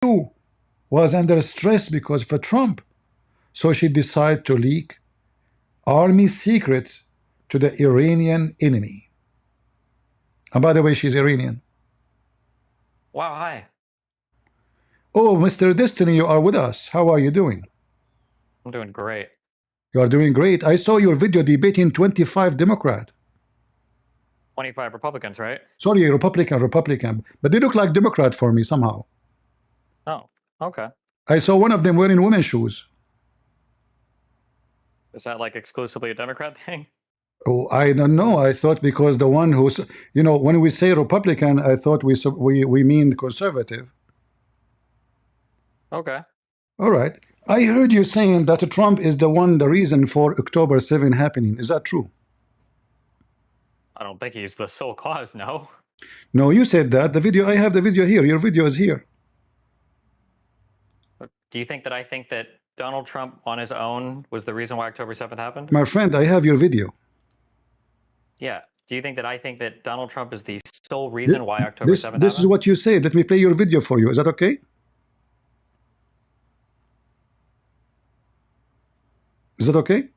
was under stress because of Trump. So she decided to leak army secrets to the Iranian enemy. And by the way, she's Iranian. Wow, hi. Oh, Mr. Destiny, you are with us. How are you doing? I'm doing great. You are doing great. I saw your video debating 25 Democrat. 25 Republicans, right? Sorry, Republican. But they look like Democrat for me somehow. Oh, okay. I saw one of them wearing women's shoes. Is that like exclusively a Democrat thing? Oh, I don't know. I thought because the one who's, you know, when we say Republican, I thought we mean conservative. Okay. All right. I heard you saying that Trump is the reason for October 7 happening. Is that true? I don't think he's the sole cause, no. No, you said that. The video, I have the video here. Your video is here. Do you think that I think that Donald Trump on his own was the reason why October 7th happened? My friend, I have your video. Yeah. Do you think that I think that Donald Trump is the sole reason why October 7th happened? This is what you said. Let me play your video for you. Is that okay? Is that okay?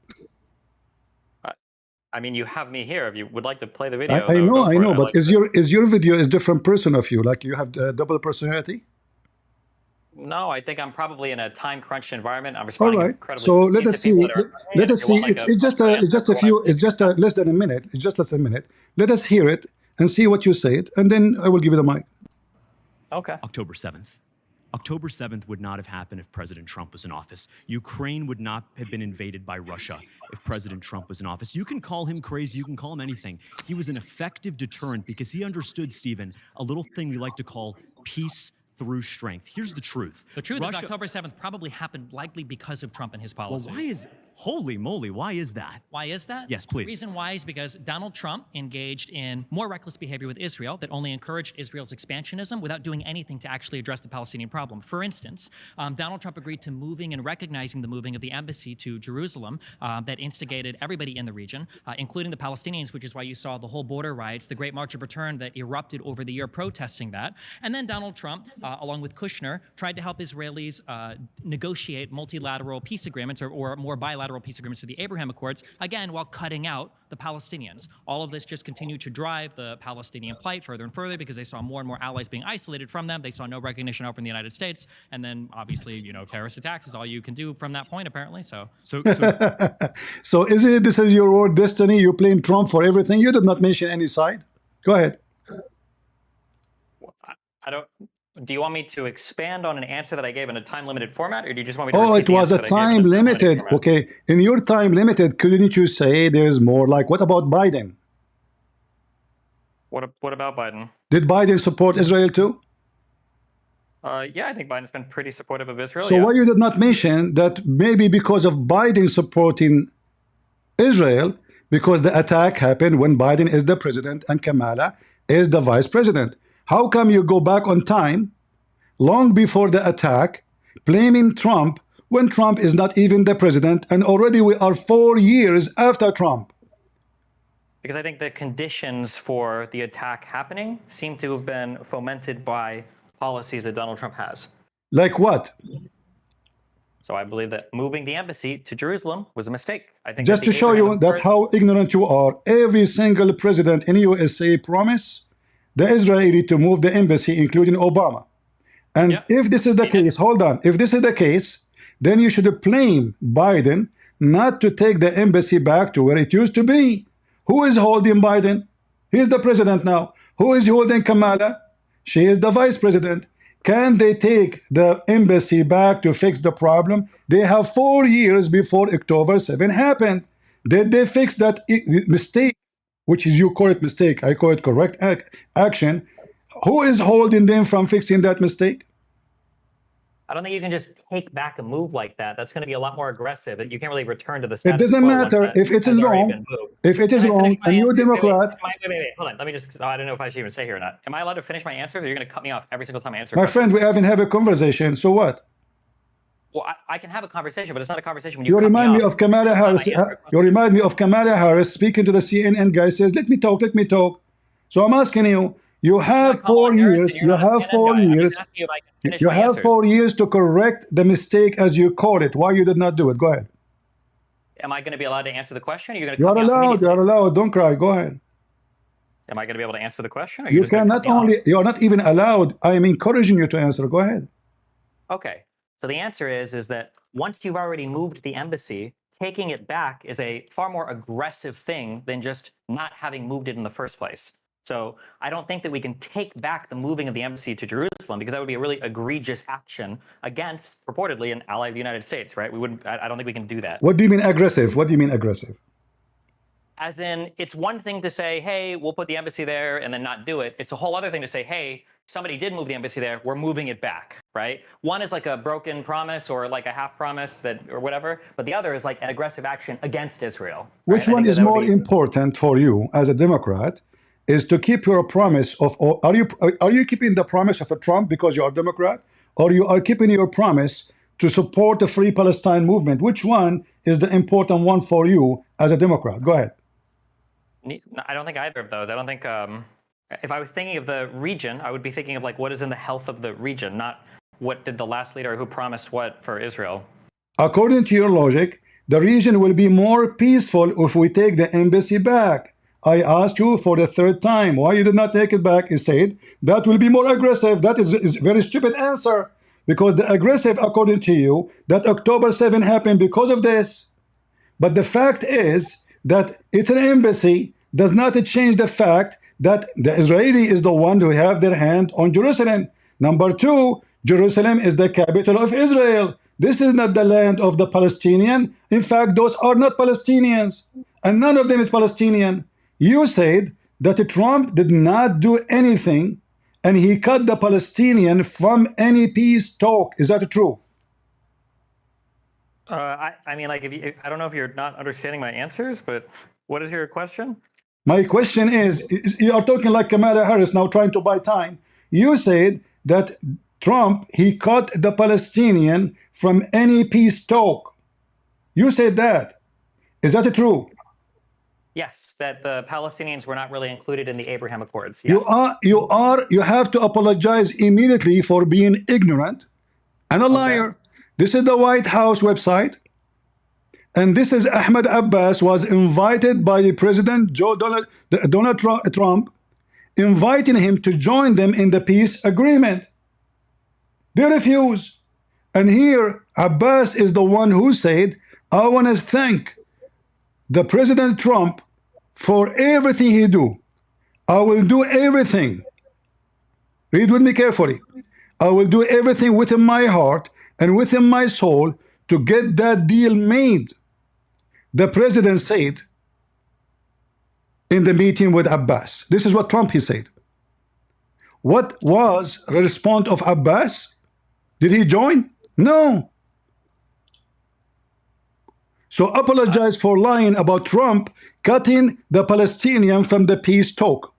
I mean, you have me here. If you would like to play the video, I know, but is your video is different person of you? Like you have double personality? No, I think I'm probably in a time crunched environment. I'm responding. All right. So let us see. Let us see. It's just a few. It's just less than a minute. It's just less than a minute. Let us hear it and see what you say it, and then I will give you the mic. Okay. October 7th. October 7th would not have happened if President Trump was in office. Ukraine would not have been invaded by Russia if President Trump was in office. You can call him crazy, you can call him anything. He was an effective deterrent because he understood, Stephen, a little thing we like to call peace through strength. Here's the truth. The truth is October 7th probably happened likely because of Trump and his policies. Well, why is... Holy moly, why is that? Why is that? Yes, please. The reason why is because Donald Trump engaged in more reckless behavior with Israel that only encouraged Israel's expansionism without doing anything to actually address the Palestinian problem. For instance, Donald Trump agreed to moving and recognizing the moving of the embassy to Jerusalem that instigated everybody in the region, including the Palestinians, which is why you saw the whole border riots, the Great March of Return that erupted over the year protesting that. And then Donald Trump, along with Kushner, tried to help Israelis negotiate multilateral peace agreements or more bilateral peace agreements through the Abraham Accords, again, while cutting out the Palestinians. All of this just continued to drive the Palestinian plight further and further because they saw more and more allies being isolated from them. They saw no recognition out from the United States. And then, obviously, you know, terrorist attacks is all you can do from that point, apparently. So isn't it, this is your word destiny? You blame Trump for everything. You did not mention any side. Go ahead. I don't... Do you want me to expand on an answer that I gave in a time-limited format, or do you just want me to... Oh, it was a time-limited. Okay. In your time-limited, couldn't you say there's more? Like, what about Biden? What about Biden? Did Biden support Israel too? Yeah, I think Biden's been pretty supportive of Israel. So why you did not mention that maybe because of Biden supporting Israel, because the attack happened when Biden is the president and Kamala is the vice president? How come you go back on time, long before the attack, blaming Trump when Trump is not even the president, and already we are 4 years after Trump? Because I think the conditions for the attack happening seem to have been fomented by policies that Donald Trump has. Like what? So I believe that moving the embassy to Jerusalem was a mistake. I think just to show you that how ignorant you are, every single president in USA promised the Israeli to move the embassy, including Obama. And if this is the case, hold on, if this is the case, then you should blame Biden not to take the embassy back to where it used to be. Who is holding Biden? He's the president now. Who is holding Kamala? She is the vice president. Can they take the embassy back to fix the problem? They have 4 years before October 7 happened. Did they fix that mistake? Which is, you call it mistake, I call it correct action. Who is holding them from fixing that mistake? I don't think you can just take back a move like that. That's going to be a lot more aggressive. You can't really return to the status quo. It doesn't matter if it is wrong. If it is wrong, and you're a Democrat. Wait, hold on. Let me just, I don't know if I should even stay here or not. Am I allowed to finish my answer, or you're going to cut me off every single time I answer? My friend, we haven't had a conversation, so what? Well, I can have a conversation, but it's not a conversation when you remind me of Kamala Harris. You remind me of Kamala Harris speaking to the CNN guy, says, let me talk. So I'm asking you, You have 4 years. You have 4 years. You have 4 years to correct the mistake, as you call it. Why you did not do it? Go ahead. Am I going to be allowed to answer the question? Or you're going to You cut are me off allowed. You immediately? are allowed. Don't cry. Go ahead. Am I going to be able to answer the question? Or You just gonna can cut not me off? only. You are not even allowed. I am encouraging you to answer. Go ahead. Okay. So the answer is that once you've already moved the embassy, taking it back is a far more aggressive thing than just not having moved it in the first place. So I don't think that we can take back the moving of the embassy to Jerusalem, because that would be a really egregious action against purportedly an ally of the United States, right? We wouldn't. I don't think we can do that. What do you mean aggressive? What do you mean aggressive? As in, it's one thing to say, hey, we'll put the embassy there and then not do it. It's a whole other thing to say, hey, somebody did move the embassy there, we're moving it back, right? One is like a broken promise or like a half promise that or whatever, but the other is like an aggressive action against Israel. Which one is more important for you as a Democrat? Is to keep your promise of, are you keeping the promise of a Trump because you are Democrat, or you are keeping your promise to support the Free Palestine movement? Which one is the important one for you as a Democrat? Go ahead. I don't think either of those. I don't think, if I was thinking of the region, I would be thinking of like what is in the health of the region, not what did the last leader who promised what for Israel. According to your logic, the region will be more peaceful if we take the embassy back. I asked you for the third time why you did not take it back. You said that will be more aggressive. That is a very stupid answer, because the aggressive, according to you, that October 7 happened because of this. But the fact is that it's an embassy does not change the fact that the Israeli is the one who have their hand on Jerusalem. Number two, Jerusalem is the capital of Israel. This is not the land of the Palestinian. In fact, those are not Palestinians, and none of them is Palestinian. You said that Trump did not do anything, and he cut the Palestinian from any peace talk. Is that true? I mean, like, I don't know if you're not understanding my answers, but what is your question? My question is, you are talking like Kamala Harris now, trying to buy time. You said that Trump, he cut the Palestinian from any peace talk. You said that. Is that true? Yes, that the Palestinians were not really included in the Abraham Accords. Yes. You have to apologize immediately for being ignorant and a liar. Okay. This is the White House website, and this is Ahmed Abbas was invited by the President Donald Trump, inviting him to join them in the peace agreement. They refuse. And here Abbas is the one who said, I want to thank the President Trump for everything he do. I will do everything. Read with me carefully. I will do everything within my heart and within my soul to get that deal made. The president said in the meeting with Abbas. This is what Trump he said. What was the response of Abbas? Did he join? No. So apologize for lying about Trump cutting the Palestinian from the peace talk.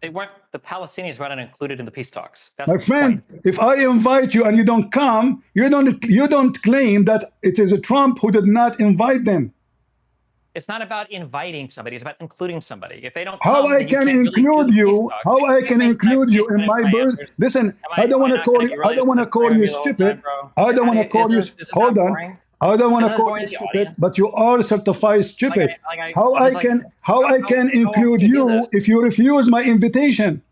They weren't, the Palestinians were not included in the peace talks. That's my friend, if I invite you and you don't come, you don't claim that it is a Trump who did not invite them. It's not about inviting somebody, it's about including somebody. If they don't how I can include you, how I can include you in my birth. Listen, I don't want to call you, I don't want to call you stupid. I don't want to call you, hold on. I don't want to call you stupid, but you are certified stupid. How I can include you if you refuse my invitation?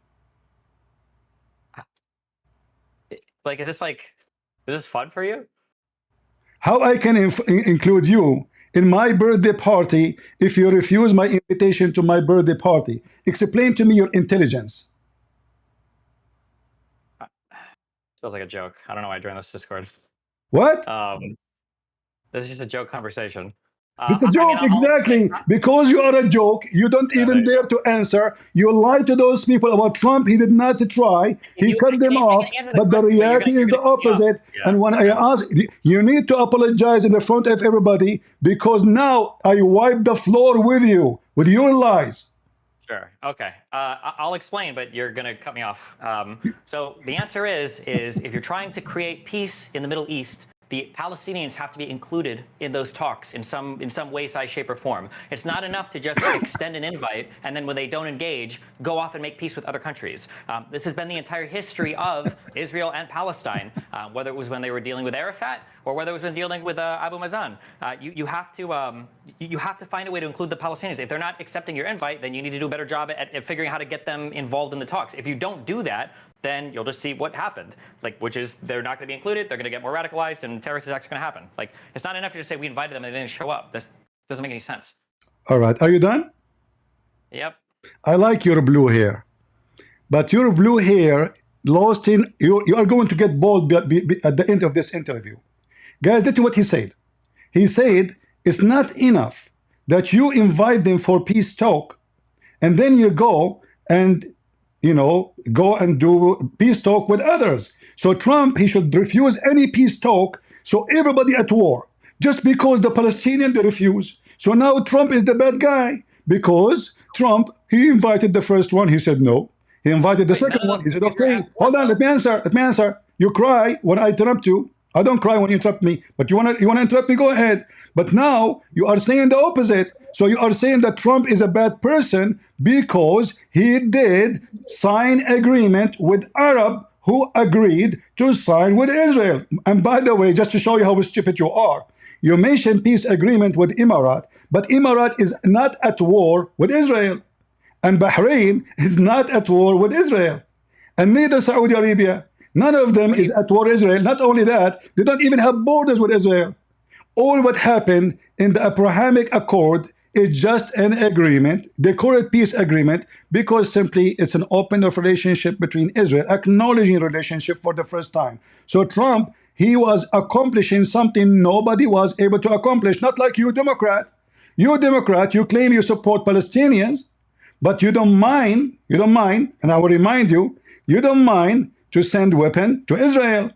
Like, is this fun for you? How I can include you in my birthday party if you refuse my invitation to my birthday party? Explain to me your intelligence. Feels like a joke. I don't know why I joined this Discord. What? This is just a joke conversation. It's a joke, exactly. Because you are a joke, you don't even dare to answer. You lie to those people about Trump. He did not try. He cut them off. But the reality is the opposite. And when I ask, you need to apologize in the front of everybody, because now I wipe the floor with you, with your lies. Sure. Okay. I'll explain, but you're going to cut me off. So the answer is if you're trying to create peace in the Middle East, the Palestinians have to be included in those talks in some way, size, shape, or form. It's not enough to just extend an invite and then when they don't engage, go off and make peace with other countries. This has been the entire history of Israel and Palestine, whether it was when they were dealing with Arafat or whether it was when dealing with Abu Mazen. You have to find a way to include the Palestinians. If they're not accepting your invite, then you need to do a better job at figuring out how to get them involved in the talks. If you don't do that, then you'll just see what happened, which is they're not going to be included, they're going to get more radicalized, and terrorist attacks are going to happen. It's not enough to just say we invited them and they didn't show up. This doesn't make any sense. All right, are you done? Yep. I like your blue hair, but your blue hair lost in, you are going to get bald at the end of this interview. Guys, listen to what he said. He said, it's not enough that you invite them for peace talk, and then you go and go and do peace talk with others. So Trump, he should refuse any peace talk. So everybody at war, just because the Palestinians, they refuse. So now Trump is the bad guy because Trump, he invited the first one. He said no. He invited the second one. He said, okay, hold on, let me answer. You cry when I interrupt you. I don't cry when you interrupt me, but you want to interrupt me, go ahead. But now you are saying the opposite. So you are saying that Trump is a bad person because he did sign agreement with Arab who agreed to sign with Israel. And by the way, just to show you how stupid you are, you mentioned peace agreement with Emirat, but Emirat is not at war with Israel. And Bahrain is not at war with Israel. And neither Saudi Arabia. None of them is at war with Israel. Not only that, they don't even have borders with Israel. All what happened in the Abrahamic Accord is just an agreement. They call it peace agreement because simply it's an open of relationship between Israel, acknowledging relationship for the first time. So Trump, he was accomplishing something nobody was able to accomplish, not like you Democrat. You Democrat, you claim you support Palestinians, but you don't mind, and I will remind you, you don't mind to send weapon to Israel.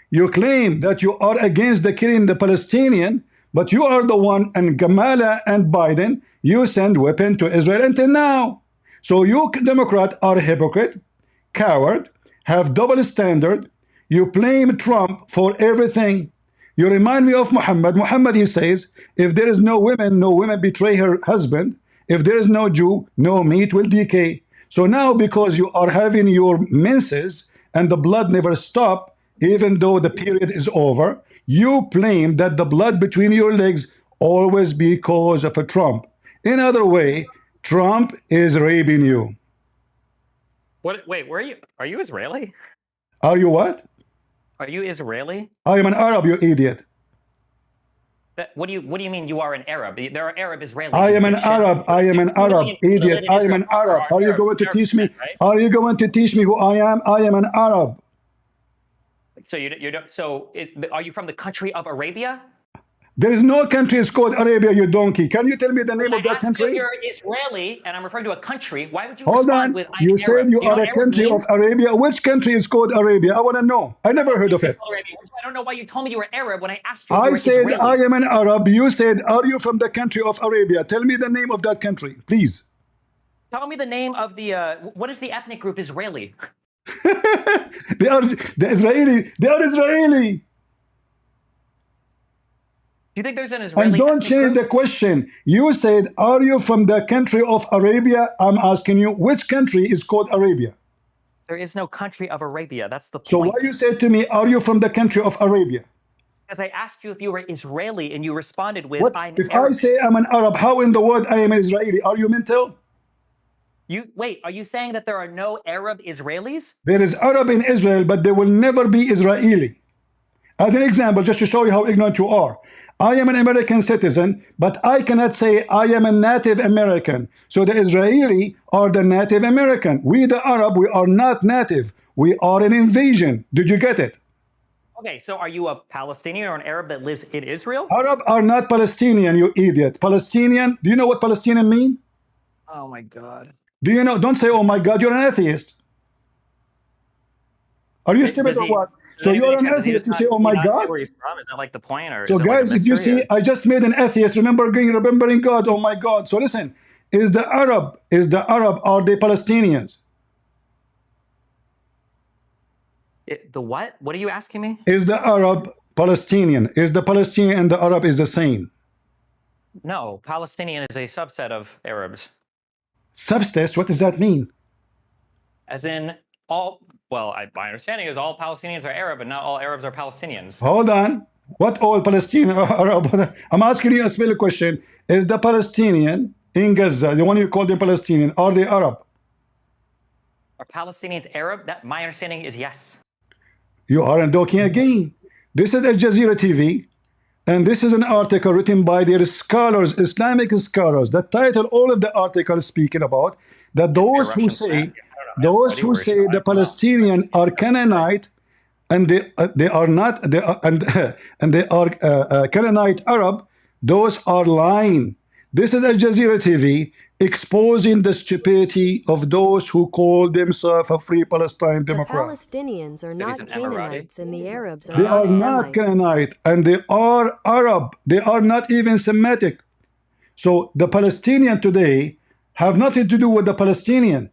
You claim that you are against the killing the Palestinian, but you are the one, and Kamala and Biden, you send weapon to Israel until now. So you Democrat are hypocrite, coward, have double standard. You blame Trump for everything. You remind me of Muhammad. Muhammad, he says, if there is no women betray her husband. If there is no Jew, no meat will decay. So now because you are having your menses and the blood never stop, even though the period is over, you claim that the blood between your legs always because of a Trump. In other way, Trump is raping you. What? Wait, where are you? Are you Israeli? Are you what? Are you Israeli? I am an Arab, you idiot. What do you mean you are an Arab? There are Arab Israelis. I am an Arab. I am an Arab, idiot. I am an Arab. Are you going to teach me? Are you going to teach me who I am? I am an Arab. So you don't. So are you from the country of Arabia? There is no country is called Arabia, you donkey. Can you tell me the name of that country? If you're Israeli, and I'm referring to a country, why would you Hold respond on. with I'm You Arab? said you are a country of Arabia. Which country is called Arabia? I want to know. I never heard of it. I don't know why you told me you were Arab when I asked you. I said I am an Arab. You said, are you from the country of Arabia? Tell me the name of that country, please. Tell me the name of the. What is the ethnic group Israeli? They are Israeli. They are Israeli. Do you think there's an Israeli? And don't change the question. You said, are you from the country of Arabia? I'm asking you, which country is called Arabia? There is no country of Arabia. That's the point. So why you said to me, are you from the country of Arabia? Because I asked you if you were Israeli and you responded with, What? I'm If Arab. I say I'm an Arab, how in the world I am an Israeli? Are you mental? Wait, are you saying that there are no Arab Israelis? There is Arab in Israel, but there will never be Israeli. As an example, just to show you how ignorant you are, I am an American citizen, but I cannot say I am a Native American. So the Israeli are the Native American. We, the Arab, we are not native. We are an invasion. Did you get it? Okay, so are you a Palestinian or an Arab that lives in Israel? Arab are not Palestinian, you idiot. Palestinian, do you know what Palestinian mean? Oh my God. Do you know? Don't say, oh my God, you're an atheist. Are you stupid or what? So you're an atheist, you say, oh my God? Where he's from? Is that like the point? Or so guys, if you see, I just made an atheist, remembering God, oh my God. So listen, are they Palestinians? The what? What are you asking me? Is the Arab Palestinian. Is the Palestinian and the Arab is the same? No, Palestinian is a subset of Arabs. Substance, what does that mean? As in all, well, my understanding is all Palestinians are Arab, and not all Arabs are Palestinians. Hold on. What all Palestinian Arab? I'm asking you a simple question. Is the Palestinian in Gaza, the one you call them Palestinian, are they Arab? Are Palestinians Arab? That my understanding is yes. You aren't talking again. This is Al Jazeera TV, and this is an article written by their scholars, Islamic scholars. The title, all of the articles speaking about that those who say the Palestinians are Canaanite and they are not, and they are Canaanite Arab, those are lying. This is Al Jazeera TV exposing the stupidity of those who call themselves a free Palestine Democrat. The Palestinians are not Canaanites and the Arabs are They are not Semites. Canaanite and they are Arab. They are not even Semitic. So the Palestinian today have nothing to do with the Palestinian.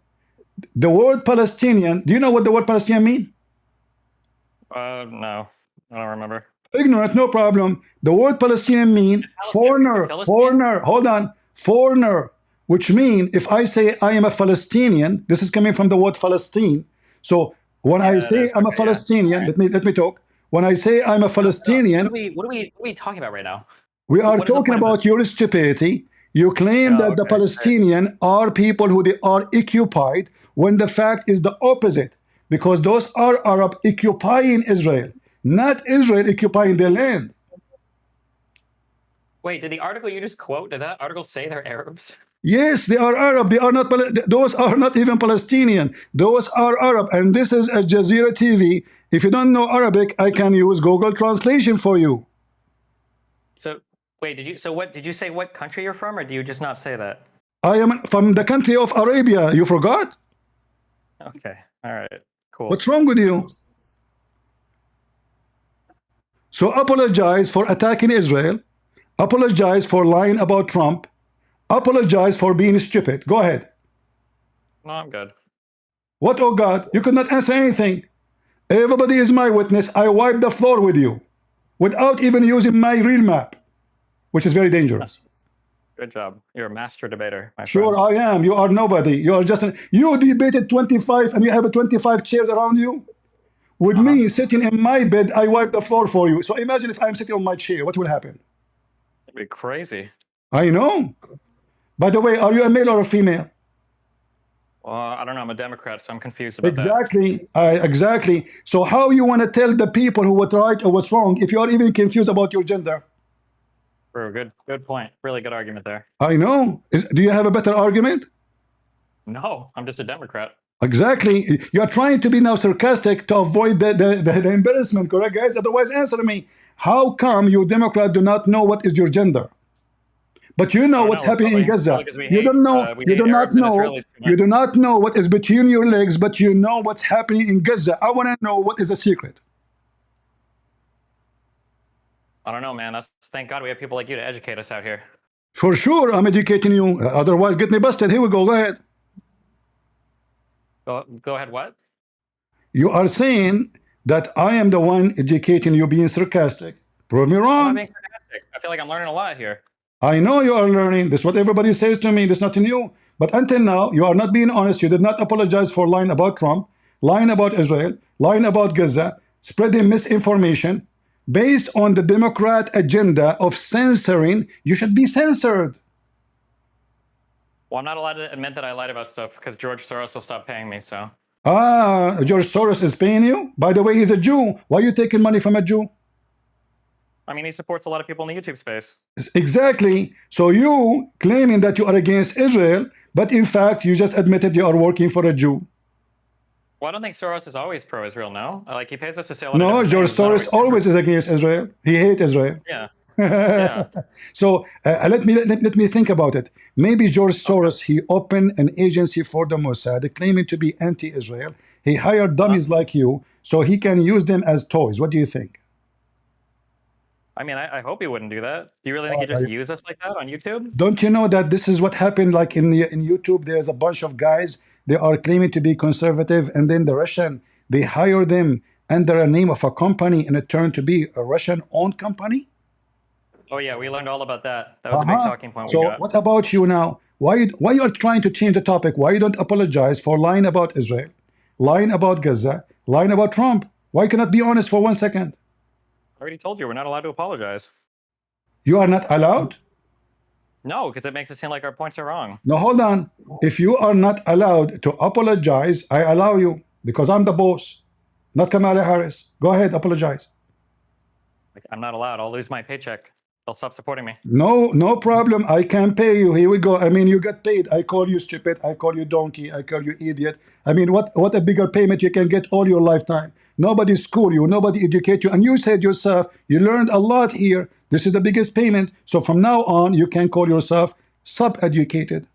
The word Palestinian, do you know what the word Palestinian mean? No, I don't remember. Ignorant, no problem. The word Palestinian mean foreigner, hold on, foreigner, which mean if I say I am a Palestinian, this is coming from the word Palestine. So when I say I'm a Palestinian, let me talk. When I say I'm a Palestinian, What are we talking about right now? we are What is the talking point of about your stupidity. You claim that the Palestinian are people who they are occupied, when the fact is the opposite, because those are Arab occupying Israel, not Israel occupying their land. Wait, did the article you just quote, did that article say they're Arabs? Yes, they are Arab. They are not. Those are not even Palestinian. Those are Arab, and this is Al Jazeera TV. If you don't know Arabic, I can use Google Translation for you. So wait, did you say what country you're from, or do you just not say that? I am from the country of Arabia. You forgot? Okay, all right, cool. What's wrong with you? So apologize for attacking Israel. Apologize for lying about Trump. Apologize for being stupid. Go ahead. No, I'm good. What, oh God? You could not answer anything. Everybody is my witness. I wiped the floor with you without even using my real map, which is very dangerous. Good job. You're a master debater, my Sure, friend. I am. You are nobody. You are just you debated 25 and you have 25 chairs around you. With me sitting in my bed, I wipe the floor for you. So imagine if I'm sitting on my chair, what will happen? It'd be crazy. I know. By the way, are you a male or a female? Well, I don't know. I'm a Democrat, so I'm confused about Exactly. Exactly. So how you want to tell the people who was right or what's wrong if you are even confused about your gender? that. Good point. Really good argument there. I know. Do you have a better argument? No, I'm just a Democrat. Exactly. You are trying to be now sarcastic to avoid the embarrassment, correct, guys? Otherwise, answer me. How come you Democrat do not know what is your gender? But you know what's happening in Gaza. You don't know. You do not know. You do not know what is between your legs, but you know what's happening in Gaza. I want to know what is the secret. I don't know, man. Thank God we have people like you to educate us out here. For sure, I'm educating you. Otherwise, get me busted. Here we go. Go ahead. Go ahead. What? You are saying that I am the one educating you, being sarcastic. Prove me I'm wrong. not being sarcastic. I feel like I'm learning a lot here. I know you are learning. This is what everybody says to me. This is nothing new. But until now, you are not being honest. You did not apologize for lying about Trump, lying about Israel, lying about Gaza, spreading misinformation. Based on the Democrat agenda of censoring, you should be censored. Well, I'm not allowed to admit that I lied about stuff because George Soros will stop paying me, so. George Soros is paying you? By the way, he's a Jew. Why are you taking money from a Jew? I mean, he supports a lot of people in the YouTube space. Exactly. So you claiming that you are against Israel, but in fact, you just admitted you are working for a Jew. Well, I don't think Soros is always pro-Israel, no? Like, he pays us to say a lot of No, different George things. He's not Soros always is against Israel. He hates Israel. Yeah. Yeah. So let me think about it. Maybe George Soros, he opened an agency for the Mossad claiming to be anti-Israel. He hired dummies like you so he can use them as toys. What do you think? I mean, I hope he wouldn't do that. Do you really think he just use us like that on YouTube? Don't you know that this is what happened? Like in YouTube, there's a bunch of guys, they are claiming to be conservative, and then the Russian, they hire them under a name of a company and it turned to be a Russian-owned company? Oh yeah, we learned all about that. That was a big talking point we So got. what about you now? Why you are trying to change the topic? Why you don't apologize for lying about Israel, lying about Gaza, lying about Trump? Why cannot be honest for 1 second? I already told you we're not allowed to apologize. You are not allowed? No, because it makes it seem like our points are wrong. No, hold on. If you are not allowed to apologize, I allow you because I'm the boss, not Kamala Harris. Go ahead, apologize. Like, I'm not allowed. I'll lose my paycheck. They'll stop supporting me. No problem. I can pay you. Here we go. I mean, you get paid. I call you stupid. I call you donkey. I call you idiot. I mean, what a bigger payment you can get all your lifetime. Nobody school you. Nobody educate you. And you said yourself, you learned a lot here. This is the biggest payment. So from now on, you can call yourself sub-educated.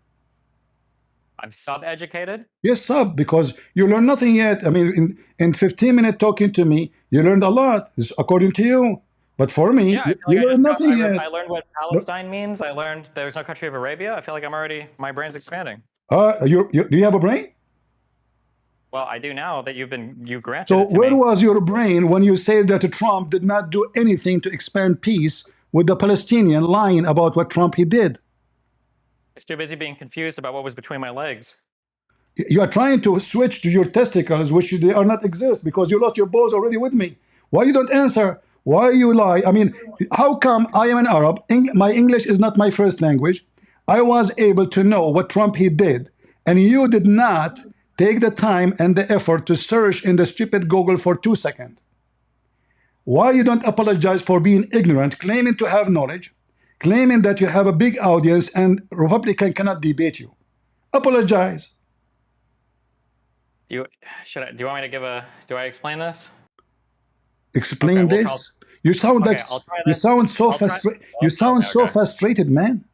I'm sub-educated? Yes, sub, because you learned nothing yet. I mean, in 15 minutes talking to me, you learned a lot, according to you. But for me, yeah, you learned nothing yet. I learned what Palestine means. I learned there's no country of Arabia. I feel like my brain's expanding. Do you have a brain? Well, I do now that you granted So it to where me. was your brain when you said that Trump did not do anything to expand peace with the Palestinian, lying about what Trump he did? I was too busy being confused about what was between my legs. You are trying to switch to your testicles, which they are not exist because you lost your balls already with me. Why you don't answer? Why you lie? I mean, how come I am an Arab? My English is not my first language. I was able to know what Trump he did, and you did not take the time and the effort to search in the stupid Google for 2 seconds. Why you don't apologize for being ignorant, claiming to have knowledge, claiming that you have a big audience and Republican cannot debate you? Apologize. Do you want me to do I explain this? Explain Okay, this. You sound like you sound so frustrated. You sound so frustrated, man.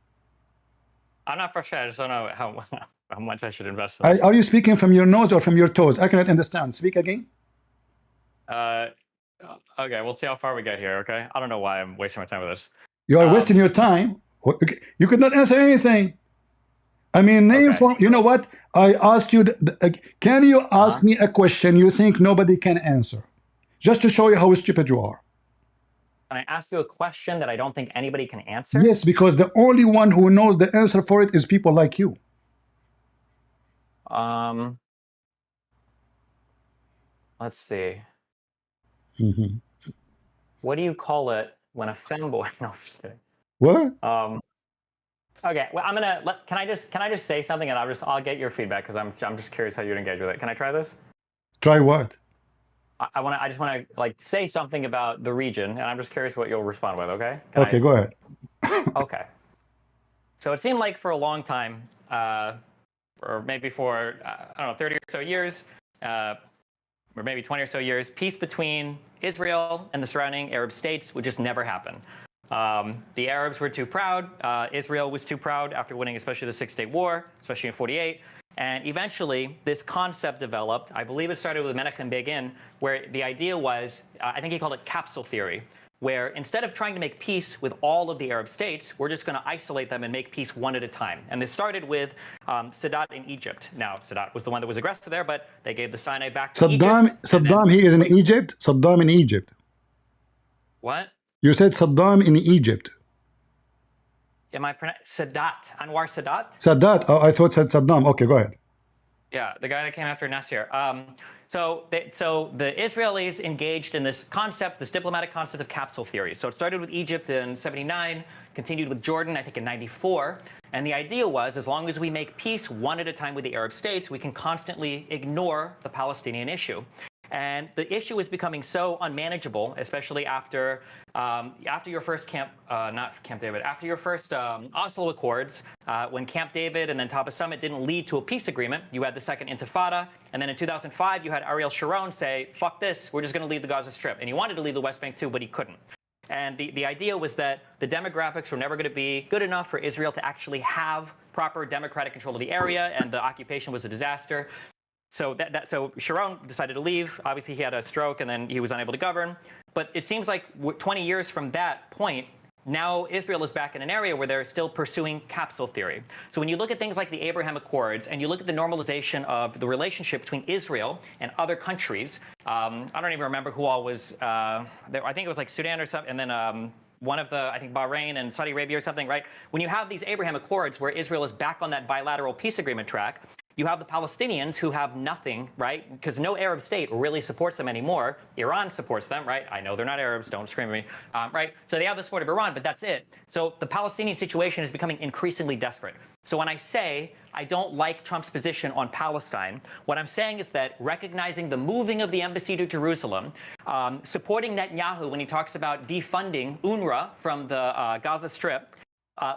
I'm not frustrated. I just don't know how much I should invest in this. Are you speaking from your nose or from your toes? I cannot understand. Speak again. Okay, we'll see how far we get here. Okay, I don't know why I'm wasting my time with this. You are wasting your time. You could not answer anything. I mean, you know what? I asked you. Can you ask me a question you think nobody can answer, just to show you how stupid you are? Can I ask you a question that I don't think anybody can answer? Yes, because the only one who knows the answer for it is people like you. Let's see. What do you call it when a femboy? No, I'm just kidding. What? Okay, well, can I just say something and I'll get your feedback because I'm just curious how you'd engage with it. Can I try this? Try what? I just want to like say something about the region, and I'm just curious what you'll respond with. Okay. Okay, go ahead. Okay. So it seemed like for a long time, or maybe for I don't know, 30 or so years, or maybe 20 or so years, peace between Israel and the surrounding Arab states would just never happen. The Arabs were too proud. Israel was too proud after winning, especially the Six-Day War, especially in '48. And eventually, this concept developed. I believe it started with Menachem Begin, where the idea was, I think he called it capsule theory, where instead of trying to make peace with all of the Arab states, we're just going to isolate them and make peace one at a time. And this started with Sadat in Egypt. Now, Sadat was the one that was aggressive there, but they gave the Sinai back to Egypt. Saddam, he is in Egypt? Saddam in Egypt. What? You said Saddam in Egypt. Am I pronouncing Sadat? Anwar Sadat? Sadat. Oh, I thought said Saddam. Okay, go ahead. Yeah, the guy that came after Nasser. So the Israelis engaged in this concept, this diplomatic concept of capsule theory. So it started with Egypt in '79, continued with Jordan, I think in '94. And the idea was, as long as we make peace one at a time with the Arab states, we can constantly ignore the Palestinian issue. And the issue is becoming so unmanageable, especially after your first after your first Oslo Accords, when Camp David and then Taba Summit didn't lead to a peace agreement. You had the second Intifada, and then in 2005 you had Ariel Sharon say, "Fuck this, we're just going to leave the Gaza Strip," and he wanted to leave the West Bank too, but he couldn't. And the idea was that the demographics were never going to be good enough for Israel to actually have proper democratic control of the area, and the occupation was a disaster. So so Sharon decided to leave. Obviously, he had a stroke, and then he was unable to govern. But it seems like 20 years from that point, now Israel is back in an area where they're still pursuing capsule theory. So when you look at things like the Abraham Accords and you look at the normalization of the relationship between Israel and other countries, I don't even remember who all was there. I think it was like Sudan or something, and then one of the, I think Bahrain and Saudi Arabia or something, right? When you have these Abraham Accords where Israel is back on that bilateral peace agreement track, you have the Palestinians who have nothing, right? Because no Arab state really supports them anymore. Iran supports them, right? I know they're not Arabs, don't scream at me, right? So they have the support of Iran, but that's it. So the Palestinian situation is becoming increasingly desperate. So when I say I don't like Trump's position on Palestine, what I'm saying is that recognizing the moving of the embassy to Jerusalem, supporting Netanyahu when he talks about defunding UNRWA from the Gaza Strip,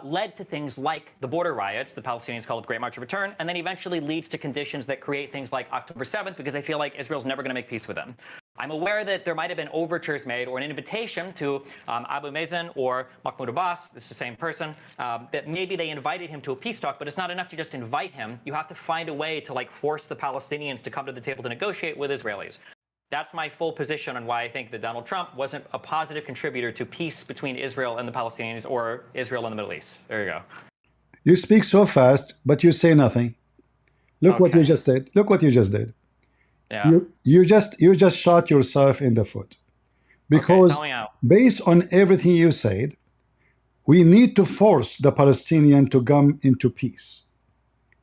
led to things like the border riots, the Palestinians call it Great March of Return, and then eventually leads to conditions that create things like October 7th, because they feel like Israel's never going to make peace with them. I'm aware that there might have been overtures made or an invitation to Abu Mazen or Mahmoud Abbas, this is the same person, that maybe they invited him to a peace talk, but it's not enough to just invite him. You have to find a way to like force the Palestinians to come to the table to negotiate with Israelis. That's my full position on why I think that Donald Trump wasn't a positive contributor to peace between Israel and the Palestinians or Israel and the Middle East. There you go. You speak so fast, but you say nothing. Look what you just did. Look what you just did. Yeah. You just shot yourself in the foot. Because based on everything you said, we need to force the Palestinian to come into peace.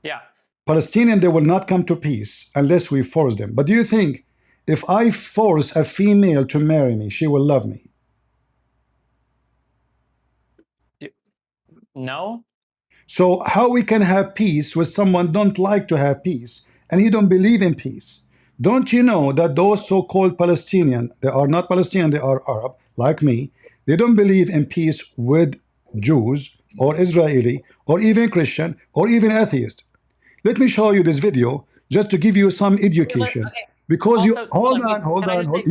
Yeah. Palestinian, they will not come to peace unless we force them. But do you think if I force a female to marry me, she will love me? No. So how we can have peace with someone don't like to have peace and he don't believe in peace? Don't you know that those so-called Palestinian, they are not Palestinian, they are Arab, like me, they don't believe in peace with Jews or Israeli or even Christian or even atheist. Let me show you this video just to give you some education. Okay. Because also, you hold on.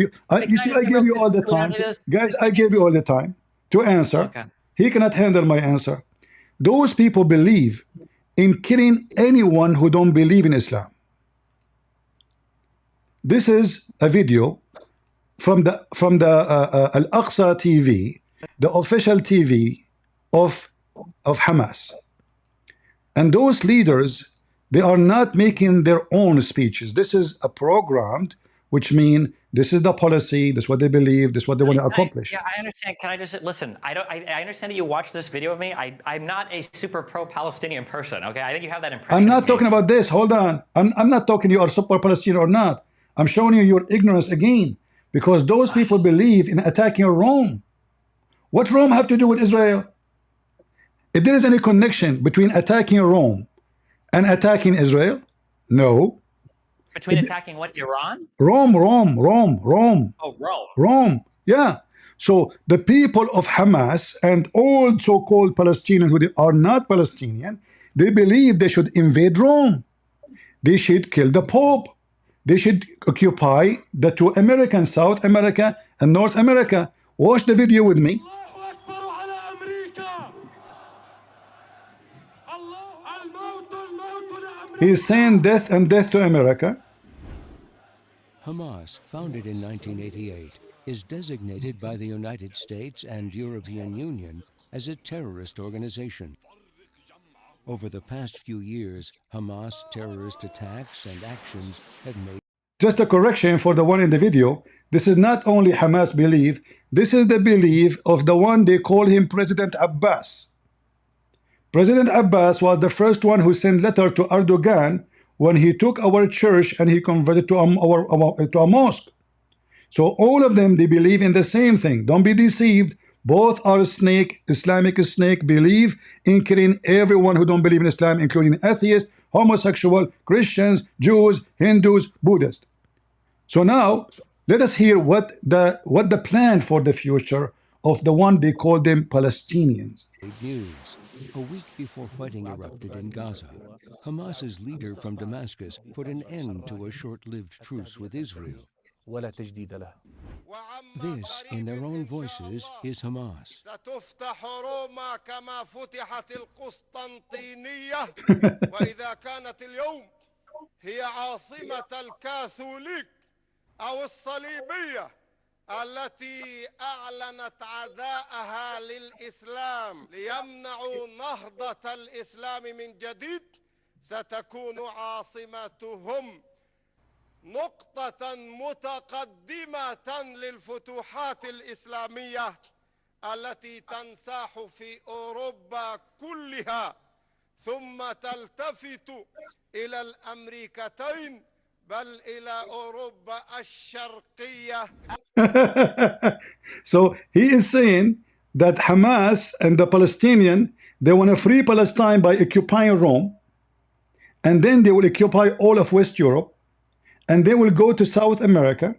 You see, I gave you all the time, guys. I gave you all the time to answer. Okay. He cannot handle my answer. Those people believe in killing anyone who don't believe in Islam. This is a video from the Al-Aqsa TV, the official TV of Hamas, and those leaders, they are not making their own speeches. This is a programmed, which means this is the policy, this is what they believe, this is what they want to accomplish. Yeah, I understand. Can I just listen? I understand that you watched this video of me. I'm not a super pro-Palestinian person. Okay, I think you have that impression. I'm not talking about this. Hold on. I'm not talking you are super Palestinian or not. I'm showing you your ignorance again, because those people believe in attacking Rome. What Rome have to do with Israel? If there is any connection between attacking Rome and attacking Israel? No. Between attacking what, Iran? Rome. Oh, Rome. Rome, yeah. So the people of Hamas and all so-called Palestinians who are not Palestinian, they believe they should invade Rome. They should kill the Pope. They should occupy the two Americans, South America and North America. Watch the video with me. He's saying death and death to America. Hamas, founded in 1988, is designated by the United States and European Union as a terrorist organization. Over the past few years, Hamas terrorist attacks and actions have made... Just a correction for the one in the video. This is not only Hamas belief, this is the belief of the one they call him President Abbas. President Abbas was the first one who sent letter to Erdogan when he took our church and he converted to a mosque. So all of them, they believe in the same thing. Don't be deceived. Both are snake, Islamic snake, believe in killing everyone who don't believe in Islam, including atheists, homosexual, Christians, Jews, Hindus, Buddhists. So now let us hear what the plan for the future of the one they call them Palestinians. News. A week before fighting erupted in Gaza, Hamas's leader from Damascus put an end to a short-lived truce with Israel. This, in their own voices, is Hamas. وإذا كانت اليوم هي عاصمة الكاثوليك أو الصليبية التي أعلنت عداءها للإسلام ليمنعوا نهضة الإسلام من جديد ستكون عاصمتهم نقطة متقدمة للفتوحات الإسلامية التي تنساح في أوروبا كلها ثم تلتفت إلى الأمريكتين بل إلى أوروبا الشرقية. So he is saying that Hamas and the Palestinian, they want to free Palestine by occupying Rome, and then they will occupy all of West Europe, and they will go to South America,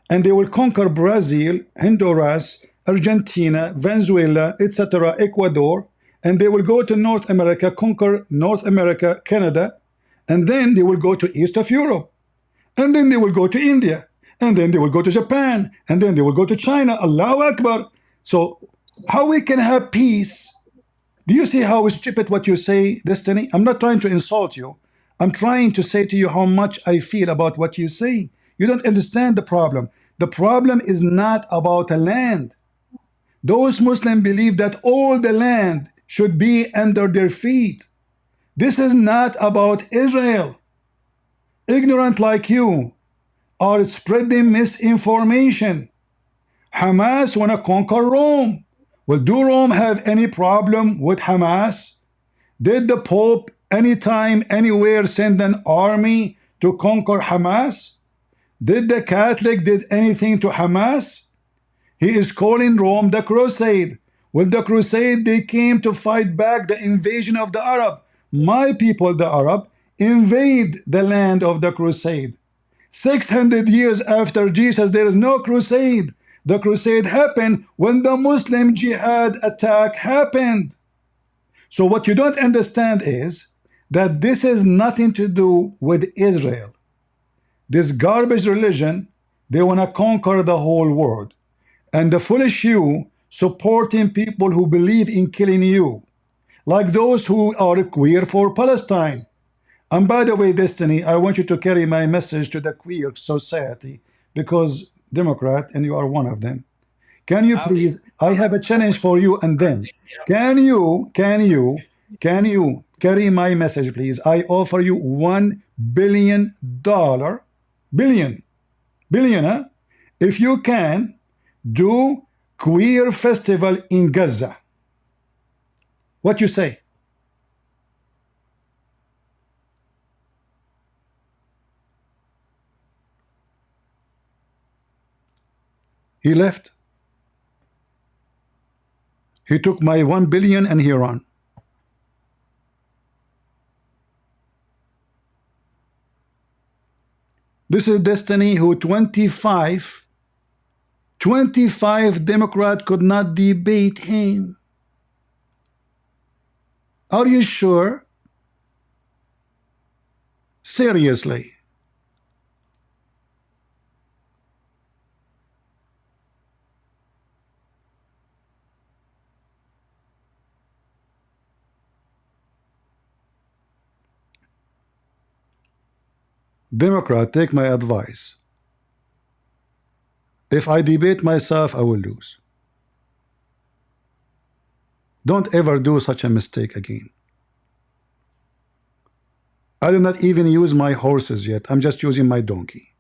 and they will conquer Brazil, Honduras, Argentina, Venezuela, etc., Ecuador, and they will go to North America, conquer North America, Canada, and then they will go to east of Europe, and then they will go to India, and then they will go to Japan, and then they will go to China. Allahu Akbar. So how we can have peace? Do you see how stupid what you say, Destiny? I'm not trying to insult you. I'm trying to say to you how much I feel about what you say. You don't understand the problem. The problem is not about a land. Those Muslims believe that all the land should be under their feet. This is not about Israel. Ignorant like you are spreading misinformation. Hamas want to conquer Rome. Well, do Rome have any problem with Hamas? Did the Pope anytime, anywhere send an army to conquer Hamas? Did the Catholic did anything to Hamas? He is calling Rome the crusade. With the crusade, they came to fight back the invasion of the Arab. My people, the Arab, invade the land of the crusade. 600 years after Jesus, there is no crusade. The crusade happened when the Muslim jihad attack happened. So what you don't understand is that this has nothing to do with Israel. This garbage religion, they want to conquer the whole world. And the foolish you supporting people who believe in killing you, like those who are queer for Palestine. And by the way, Destiny, I want you to carry my message to the queer society, because Democrat, and you are one of them. Can you please, I have a challenge for you and them. Can you carry my message, please? I offer you $1 billion, billion, huh? If you can do queer festival in Gaza. What you say? He left. He took my 1 billion and he ran. This is Destiny who 25 Democrats could not debate him. Are you sure? Seriously. Democrat, take my advice. If I debate myself, I will lose. Don't ever do such a mistake again. I did not even use my horses yet. I'm just using my donkey.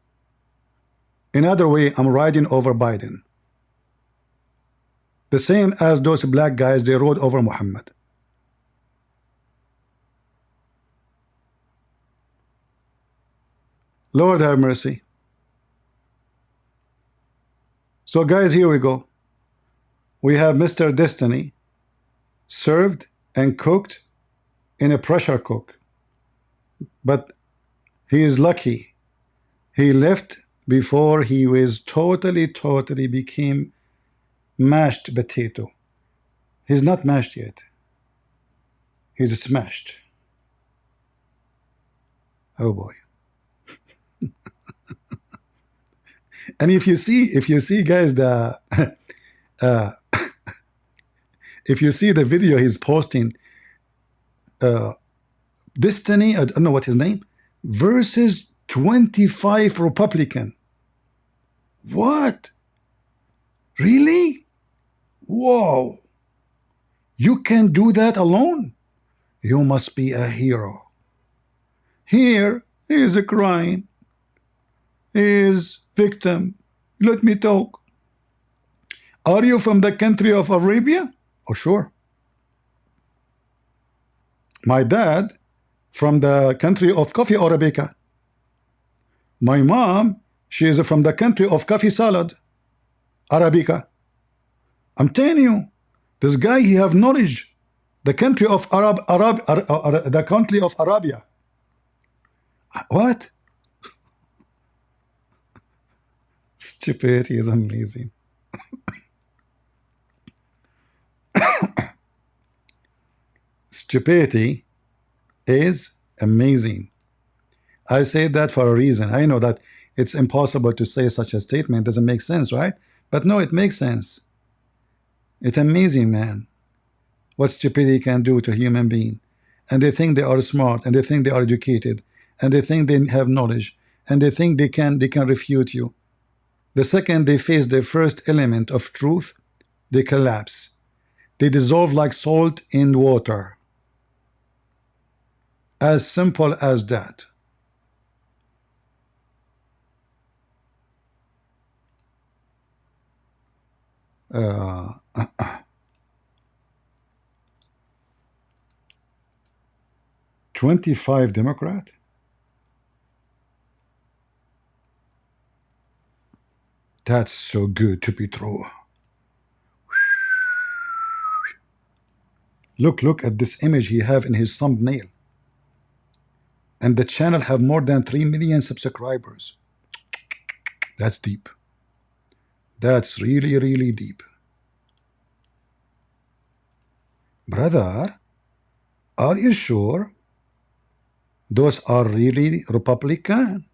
In other way, I'm riding over Biden. The same as those black guys, they rode over Muhammad. Lord have mercy. So guys, here we go. We have Mr. Destiny served and cooked in a pressure cook. But he is lucky. He left before he was totally became mashed potato. He's not mashed yet. He's smashed. Oh boy. And if you see guys, the if you see the video he's posting, Destiny, I don't know what his name, versus 25 Republican. What? Really? Whoa. You can do that alone? You must be a hero. Here he is crying. He is victim. Let me talk. Are you from the country of Arabia? Oh, sure. My dad from the country of coffee Arabica. My mom, she is from the country of coffee salad Arabica. I'm telling you, this guy, he have knowledge. The country of the country of Arabia. What? Stupidity is amazing. Stupidity is amazing. I say that for a reason. I know that it's impossible to say such a statement. Doesn't make sense, right? But no, it makes sense. It's amazing, man, what stupidity can do to a human being. And they think they are smart, and they think they are educated, and they think they have knowledge, and they think they can refute you. The second they face the first element of truth, they collapse. They dissolve like salt in water. As simple as that. 25 Democrat? That's so good to be true. Look at this image he have in his thumbnail. And the channel have more than 3 million subscribers. That's deep. That's really, really deep. Brother, are you sure those are really Republican?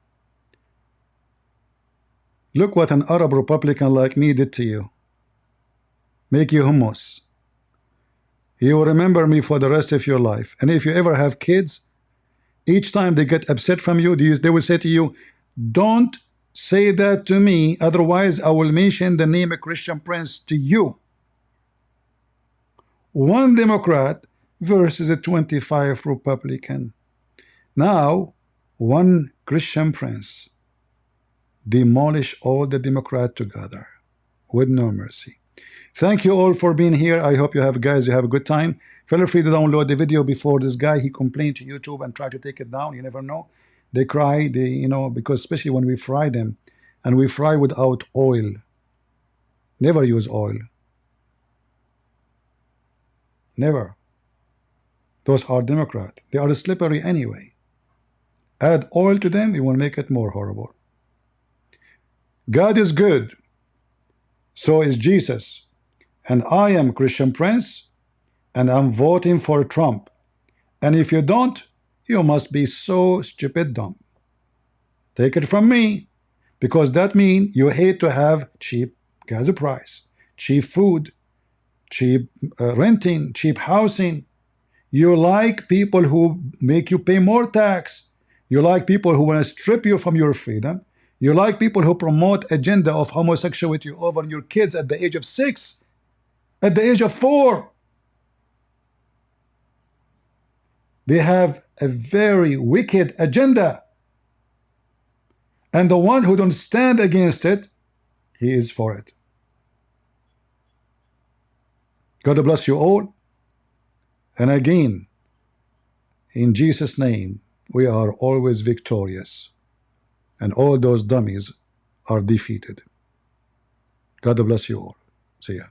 Look what an Arab Republican like me did to you. Make you hummus. You will remember me for the rest of your life. And if you ever have kids, each time they get upset from you, they will say to you, don't say that to me, otherwise I will mention the name of Christian Prince to you. One Democrat versus a 25 Republican. Now, one Christian Prince demolish all the Democrat together with no mercy. Thank you all for being here. I hope you have a good time. Feel free to download the video before this guy, he complained to YouTube and tried to take it down. You never know. They cry, because especially when we fry them, and we fry without oil. Never use oil. Never. Those are Democrat. They are slippery anyway. Add oil to them, it will make it more horrible. God is good. So is Jesus. And I am Christian Prince, and I'm voting for Trump. And if you don't, you must be so stupid dumb. Take it from me, because that means you hate to have cheap gas price, cheap food, cheap renting, cheap housing. You like people who make you pay more tax. You like people who want to strip you from your freedom. You like people who promote agenda of homosexuality over your kids at the age of 6, at the age of 4. They have a very wicked agenda. And the one who don't stand against it, he is for it. God bless you all. And again, in Jesus' name, we are always victorious. And all those dummies are defeated. God bless you all. See ya.